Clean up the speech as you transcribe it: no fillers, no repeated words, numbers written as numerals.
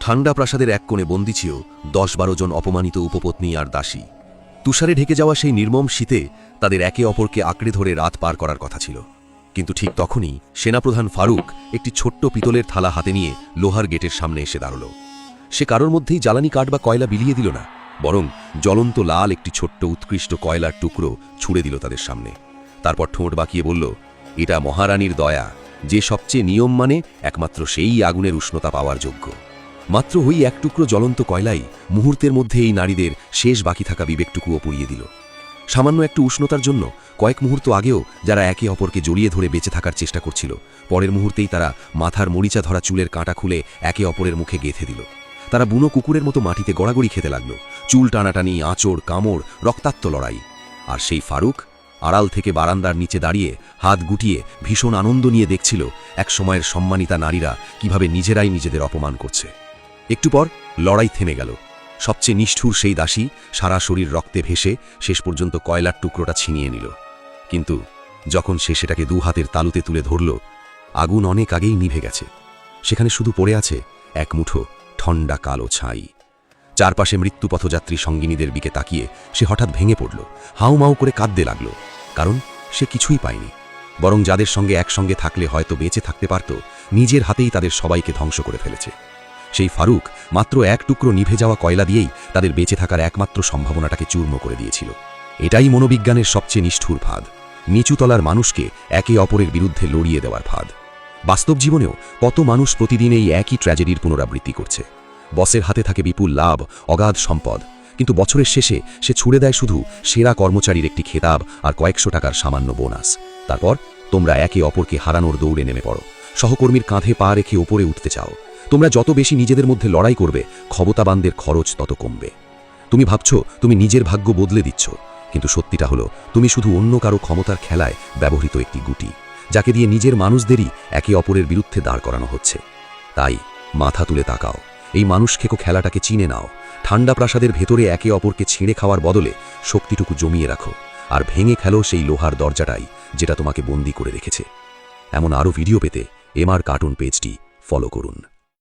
ঠান্ডা প্রাসাদের এক কোণে বন্দী ছিল ১০-১২ জন অপমানিত উপপত্নী আর দাসী। তুষারে ঢেকে যাওয়া সেই নির্মম শীতে তাদের একে অপরকে আঁকড়ে ধরে রাত পার করার কথা ছিল। কিন্তু ঠিক তখনই সেনাপ্রধান ফারুক একটি ছোট্ট পিতলের থালা হাতে নিয়ে লোহার গেটের সামনে এসে দাঁড়াল। সে কারোর মধ্যেই জ্বালানি কাঠ বা কয়লা বিলিয়ে দিল না, বরং জ্বলন্ত লাল একটি ছোট্ট উৎকৃষ্ট কয়লার টুকরো ছুড়ে দিল তাদের সামনে। তারপর ঠোঁট বাঁকিয়ে বলল, এটা মহারানীর দয়া, যে সবচেয়ে নিয়ম মানে একমাত্র সেই আগুনের উষ্ণতা পাওয়ার যোগ্য। মাত্র ওই এক টুকরো জ্বলন্ত কয়লাই মুহূর্তের মধ্যে এই নারীদের শেষ বাকি থাকা বিবেকটুকুও পুড়িয়ে দিল। সামান্য একটু উষ্ণতার জন্য কয়েক মুহূর্ত আগেও যারা একে অপরকে জড়িয়ে ধরে বেঁচে থাকার চেষ্টা করছিল, পরের মুহূর্তেই তারা মাথার মরিচা ধরা চুলের কাঁটা খুলে একে অপরের মুখে গেঁথে দিল। তারা বুনো কুকুরের মতো মাটিতে গড়াগড়ি খেতে লাগল, চুল টানাটানি, আঁচড়, কামড়, রক্তাক্ত লড়াই। আর সেই ফারুক আড়াল থেকে বারান্দার নিচে দাঁড়িয়ে হাত গুটিয়ে ভীষণ আনন্দ নিয়ে দেখছিল এক সময়ের সম্মানিতা নারীরা কিভাবে নিজেরাই নিজেদের অপমান করছে। একটু পর লড়াই থেমে গেল। সবচেয়ে নিষ্ঠুর সেই দাসী সারা শরীর রক্তে ভেসে শেষ পর্যন্ত কয়লার টুকরোটা ছিনিয়ে নিল। কিন্তু যখন সে সেটাকে দু হাতের তালুতে তুলে ধরল, আগুন অনেক আগেই নিভে গেছে। সেখানে শুধু পড়ে আছে এক মুঠো ঠান্ডা কালো ছাই। চারপাশে মৃত্যুপথযাত্রী সঙ্গিনীদের দিকে তাকিয়ে সে হঠাৎ ভেঙে পড়ল, হাউমাউ করে কাঁদতে লাগল। কারণ সে কিছুই পায়নি, বরং যাদের সঙ্গে একসঙ্গে থাকলে হয়তো বেঁচে থাকতে পারত, নিজের হাতেই তাদের সবাইকে ধ্বংস করে ফেলেছে। সেই ফারুক মাত্র এক টুকরো নিভে যাওয়া কয়লা দিয়েই তাদের বেঁচে থাকার একমাত্র সম্ভাবনাটাকে চূর্ণ করে দিয়েছিল। এটাই মনোবিজ্ঞানের সবচেয়ে নিষ্ঠুর ফাঁদ, নিচুতলার মানুষকে একে অপরের বিরুদ্ধে লড়িয়ে দেওয়ার ফাঁদ। বাস্তব জীবনেও কত মানুষ প্রতিদিন এই একই ট্র্যাজেডির পুনরাবৃত্তি করছে। বসের হাতে থাকে বিপুল লাভ, অগাধ সম্পদ, কিন্তু বছরের শেষে সে ছুড়ে দেয় শুধু সেরা কর্মচারীর একটি খেতাব আর কয়েকশো টাকার সামান্য বোনাস। তারপর তোমরা একে অপরকে হারানোর দৌড়ে নেমে পড়ো, সহকর্মীর কাঁধে পা রেখে ওপরে উঠতে চাও। তোমরা যত বেশি নিজেদের মধ্যে লড়াই করবে, ক্ষমতাবানদের খরচ তত কমবে। তুমি ভাবছো তুমি নিজের ভাগ্য বদলে দিচ্ছ, কিন্তু সত্যিটা হলো তুমি শুধু অন্য কারো ক্ষমতার খেলায় ব্যবহৃত একটি গুটি, যাকে দিয়ে নিজের মানুষদেরই একে অপরের বিরুদ্ধে দাঁড় করানো হচ্ছে। তাই মাথা তুলে তাকাও, এই মানুষ খেকো খেলাটাকে চিনে নাও। ঠান্ডা প্রাসাদের ভেতরে একে অপরকে ছিঁড়ে খাওয়ার বদলে শক্তিটুকু জমিয়ে রাখো, আর ভেঙে খেলো সেই লোহার দরজাটাই যেটা তোমাকে বন্দী করে রেখেছে। এমন আরও ভিডিও পেতে এমআর কার্টুন পেজটি ফলো করুন।